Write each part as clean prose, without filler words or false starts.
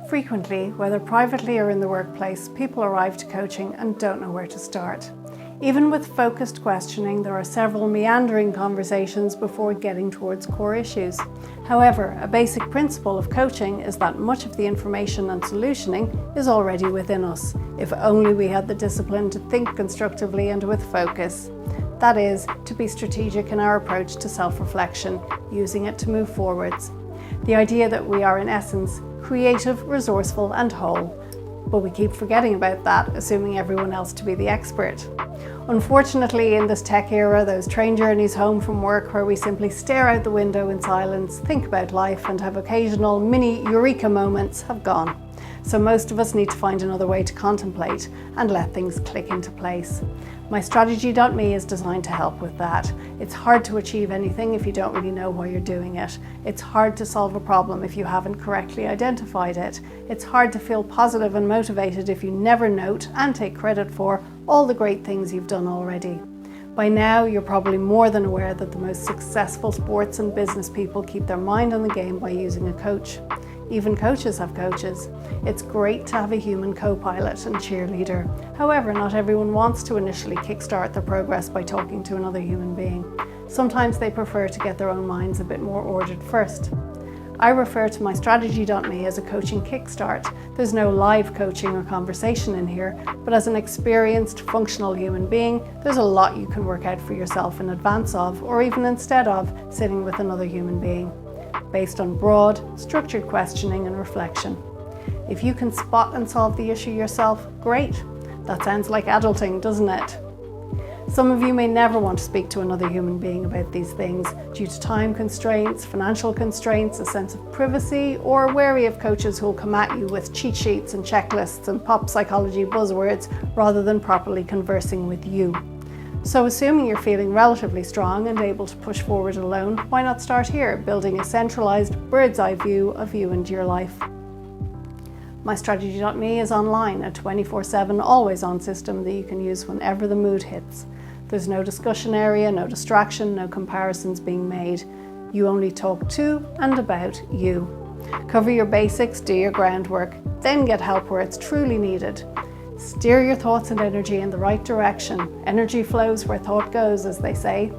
Frequently, whether privately or in the workplace, people arrive to coaching and don't know where to start. Even with focused questioning, there are several meandering conversations before getting towards core issues. However, a basic principle of coaching is that much of the information and solutioning is already within us, if only we had the discipline to think constructively and with focus. That is, to be strategic in our approach to self-reflection, using it to move forwards. The idea that we are in essence creative, resourceful and whole. But we keep forgetting about that, assuming everyone else to be the expert. Unfortunately, in this tech era, those train journeys home from work where we simply stare out the window in silence, think about life and have occasional mini eureka moments have gone. So most of us need to find another way to contemplate and let things click into place. MyStrategy.me is designed to help with that. It's hard to achieve anything if you don't really know why you're doing it. It's hard to solve a problem if you haven't correctly identified it. It's hard to feel positive and motivated if you never note and take credit for all the great things you've done already. By now, you're probably more than aware that the most successful sports and business people keep their mind on the game by using a coach. Even coaches have coaches. It's great to have a human co-pilot and cheerleader. However, not everyone wants to initially kickstart their progress by talking to another human being. Sometimes they prefer to get their own minds a bit more ordered first. I refer to MyStrategy.me as a coaching kickstart. There's no live coaching or conversation in here, but as an experienced, functional human being, there's a lot you can work out for yourself in advance of, or even instead of, sitting with another human being, based on broad, structured questioning and reflection. If you can spot and solve the issue yourself, great. That sounds like adulting, doesn't it? Some of you may never want to speak to another human being about these things due to time constraints, financial constraints, a sense of privacy, or wary of coaches who'll come at you with cheat sheets and checklists and pop psychology buzzwords rather than properly conversing with you. So assuming you're feeling relatively strong and able to push forward alone, why not start here, building a centralized bird's eye view of you and your life? MyStrategy.me is online, a 24/7 always-on system that you can use whenever the mood hits. There's no discussion area, no distraction, no comparisons being made. You only talk to and about you. Cover your basics, do your groundwork, then get help where it's truly needed. Steer your thoughts and energy in the right direction. Energy flows where thought goes, as they say.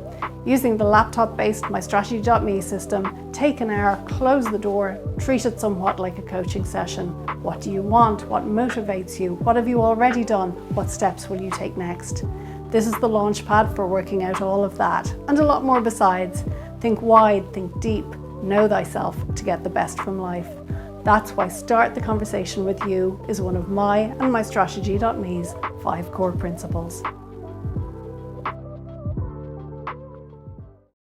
Using the laptop-based MyStrategy.me system, take an hour, close the door, treat it somewhat like a coaching session. What do you want? What motivates you? What have you already done? What steps will you take next? This is the launch pad for working out all of that, and a lot more besides. Think wide, think deep, know thyself to get the best from life. That's why Start the Conversation with You is one of my and MyStrategy.me's 5 core principles.